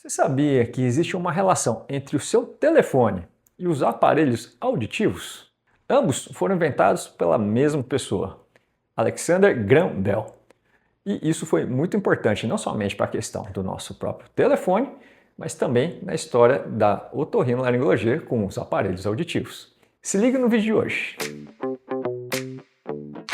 Você sabia que existe uma relação entre o seu telefone e os aparelhos auditivos? Ambos foram inventados pela mesma pessoa, Alexander Graham Bell. E isso foi muito importante não somente para a questão do nosso próprio telefone, mas também na história da otorrinolaringologia com os aparelhos auditivos. Se liga no vídeo de hoje.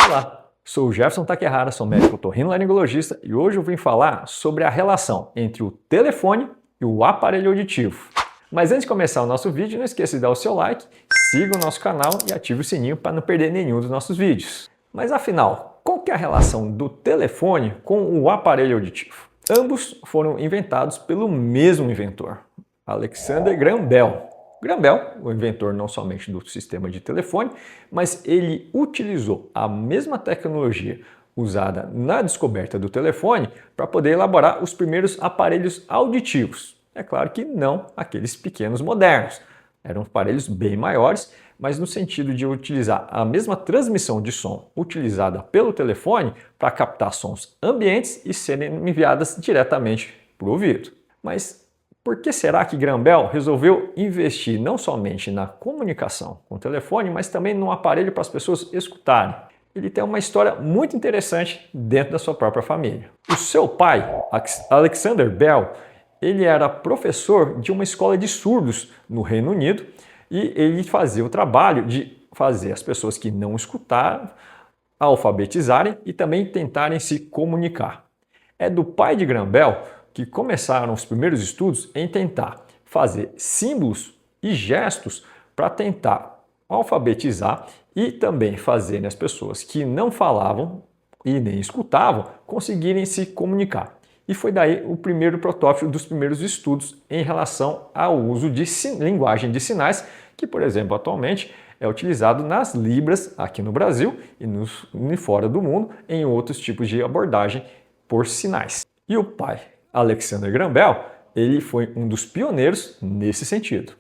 Olá, sou o Jefferson Takehara, sou médico otorrinolaringologista e hoje eu vim falar sobre a relação entre o telefone e o aparelho auditivo. Mas antes de começar o nosso vídeo, não esqueça de dar o seu like, siga o nosso canal e ative o sininho para não perder nenhum dos nossos vídeos. Mas afinal, qual que é a relação do telefone com o aparelho auditivo? Ambos foram inventados pelo mesmo inventor, Alexander Graham Bell. Graham Bell, o inventor não somente do sistema de telefone, mas ele utilizou a mesma tecnologia usada na descoberta do telefone para poder elaborar os primeiros aparelhos auditivos. É claro que não aqueles pequenos modernos, eram aparelhos bem maiores, mas no sentido de utilizar a mesma transmissão de som utilizada pelo telefone para captar sons ambientes e serem enviadas diretamente para o ouvido. Mas por que será que Graham Bell resolveu investir não somente na comunicação com o telefone, mas também num aparelho para as pessoas escutarem? Ele tem uma história muito interessante dentro da sua própria família. O seu pai, Alexander Bell, ele era professor de uma escola de surdos no Reino Unido e ele fazia o trabalho de fazer as pessoas que não escutavam alfabetizarem e também tentarem se comunicar. É do pai de Graham Bell que começaram os primeiros estudos em tentar fazer símbolos e gestos para tentar alfabetizar e também fazer as pessoas que não falavam e nem escutavam conseguirem se comunicar. E foi daí o primeiro protótipo dos primeiros estudos em relação ao uso de linguagem de sinais, que, por exemplo, atualmente é utilizado nas Libras aqui no Brasil e fora do mundo em outros tipos de abordagem por sinais. E o pai, Alexander Graham Bell, ele foi um dos pioneiros nesse sentido.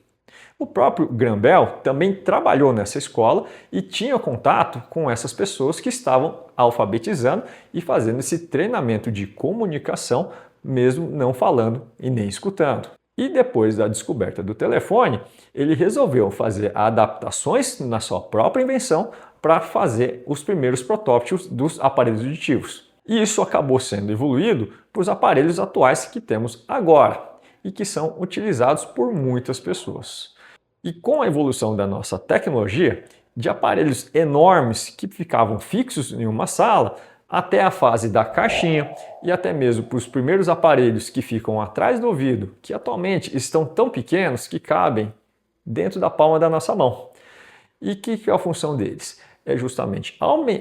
O próprio Graham Bell também trabalhou nessa escola e tinha contato com essas pessoas que estavam alfabetizando e fazendo esse treinamento de comunicação, mesmo não falando e nem escutando. E depois da descoberta do telefone, ele resolveu fazer adaptações na sua própria invenção para fazer os primeiros protótipos dos aparelhos auditivos. E isso acabou sendo evoluído para os aparelhos atuais que temos agora e que são utilizados por muitas pessoas. E com a evolução da nossa tecnologia, de aparelhos enormes que ficavam fixos em uma sala, até a fase da caixinha e até mesmo para os primeiros aparelhos que ficam atrás do ouvido, que atualmente estão tão pequenos que cabem dentro da palma da nossa mão. E que é a função deles? É justamente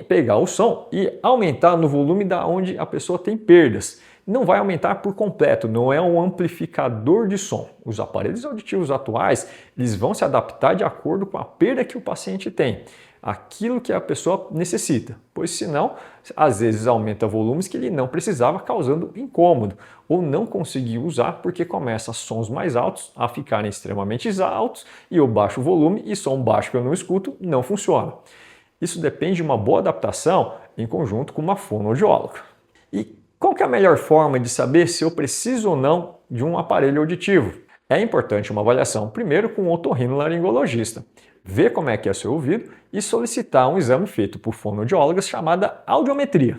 pegar o som e aumentar no volume da onde a pessoa tem perdas. Não vai aumentar por completo, não é um amplificador de som. Os aparelhos auditivos atuais, eles vão se adaptar de acordo com a perda que o paciente tem, aquilo que a pessoa necessita, pois senão, às vezes aumenta volumes que ele não precisava, causando incômodo, ou não conseguir usar porque começa sons mais altos a ficarem extremamente altos e eu baixo o volume e som baixo que eu não escuto não funciona. Isso depende de uma boa adaptação em conjunto com uma fonoaudióloga. E qual que é a melhor forma de saber se eu preciso ou não de um aparelho auditivo? É importante uma avaliação primeiro com o otorrinolaringologista, ver como é que é o seu ouvido e solicitar um exame feito por fonoaudiólogas chamada audiometria.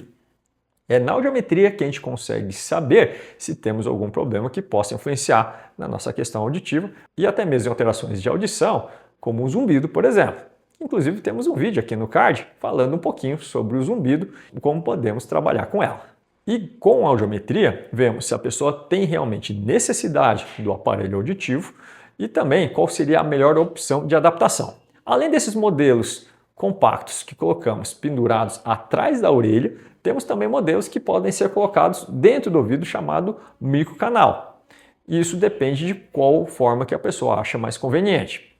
É na audiometria que a gente consegue saber se temos algum problema que possa influenciar na nossa questão auditiva e até mesmo em alterações de audição, como o zumbido, por exemplo. Inclusive temos um vídeo aqui no card falando um pouquinho sobre o zumbido e como podemos trabalhar com ela. E com a audiometria, vemos se a pessoa tem realmente necessidade do aparelho auditivo e também qual seria a melhor opção de adaptação. Além desses modelos compactos que colocamos pendurados atrás da orelha, temos também modelos que podem ser colocados dentro do ouvido chamado microcanal. E isso depende de qual forma que a pessoa acha mais conveniente.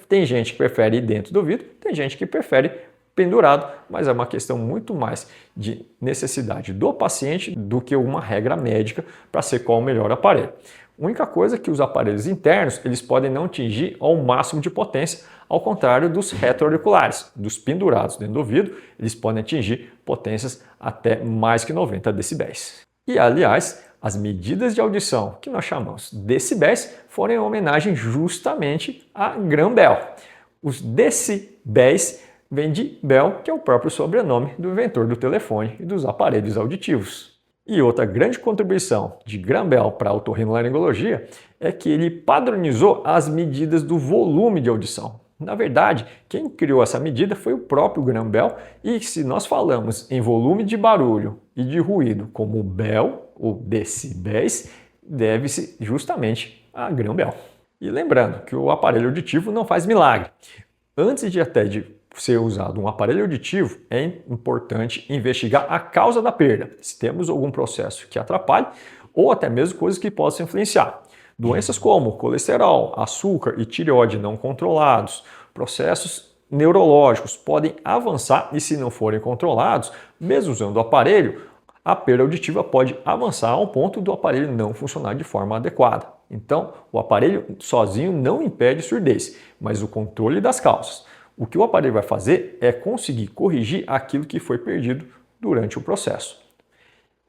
Tem gente que prefere ir dentro do ouvido, tem gente que prefere pendurado, mas é uma questão muito mais de necessidade do paciente do que uma regra médica para ser qual o melhor aparelho. A única coisa é que os aparelhos internos eles podem não atingir ao máximo de potência, ao contrário dos retroauriculares, dos pendurados dentro do ouvido, eles podem atingir potências até mais que 90 decibéis. E aliás, As medidas de audição, que nós chamamos decibéis, foram em homenagem justamente a Graham Bell. Os decibéis vêm de Bell, que é o próprio sobrenome do inventor do telefone e dos aparelhos auditivos. E outra grande contribuição de Graham Bell para a otorrinolaringologia é que ele padronizou as medidas do volume de audição. Na verdade, quem criou essa medida foi o próprio Graham Bell, e se nós falamos em volume de barulho e de ruído como Bell, ou decibéis, deve-se justamente a Graham Bell. E lembrando que o aparelho auditivo não faz milagre. Antes de ser usado um aparelho auditivo, é importante investigar a causa da perda, se temos algum processo que atrapalhe ou até mesmo coisas que possam influenciar. Doenças como colesterol, açúcar e tireoide não controlados, processos neurológicos podem avançar e, se não forem controlados, mesmo usando o aparelho, a perda auditiva pode avançar ao ponto do aparelho não funcionar de forma adequada. Então, o aparelho sozinho não impede surdez, mas o controle das causas. O que o aparelho vai fazer é conseguir corrigir aquilo que foi perdido durante o processo.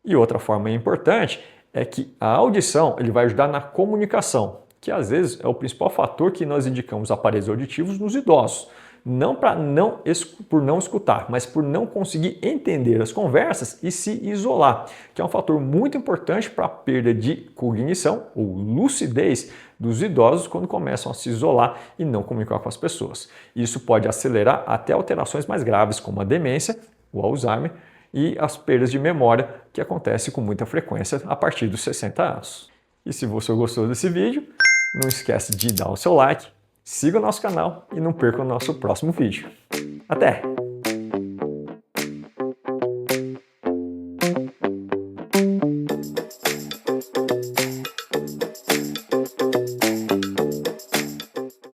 E outra forma importante é que a audição ele vai ajudar na comunicação, que às vezes é o principal fator que nós indicamos aparelhos auditivos nos idosos. Não por não escutar, mas por não conseguir entender as conversas e se isolar, que é um fator muito importante para a perda de cognição ou lucidez dos idosos quando começam a se isolar e não comunicar com as pessoas. Isso pode acelerar até alterações mais graves, como a demência, o Alzheimer e as perdas de memória, que acontecem com muita frequência a partir dos 60 anos. E se você gostou desse vídeo, não esquece de dar o seu like, siga o nosso canal e não perca o nosso próximo vídeo. Até!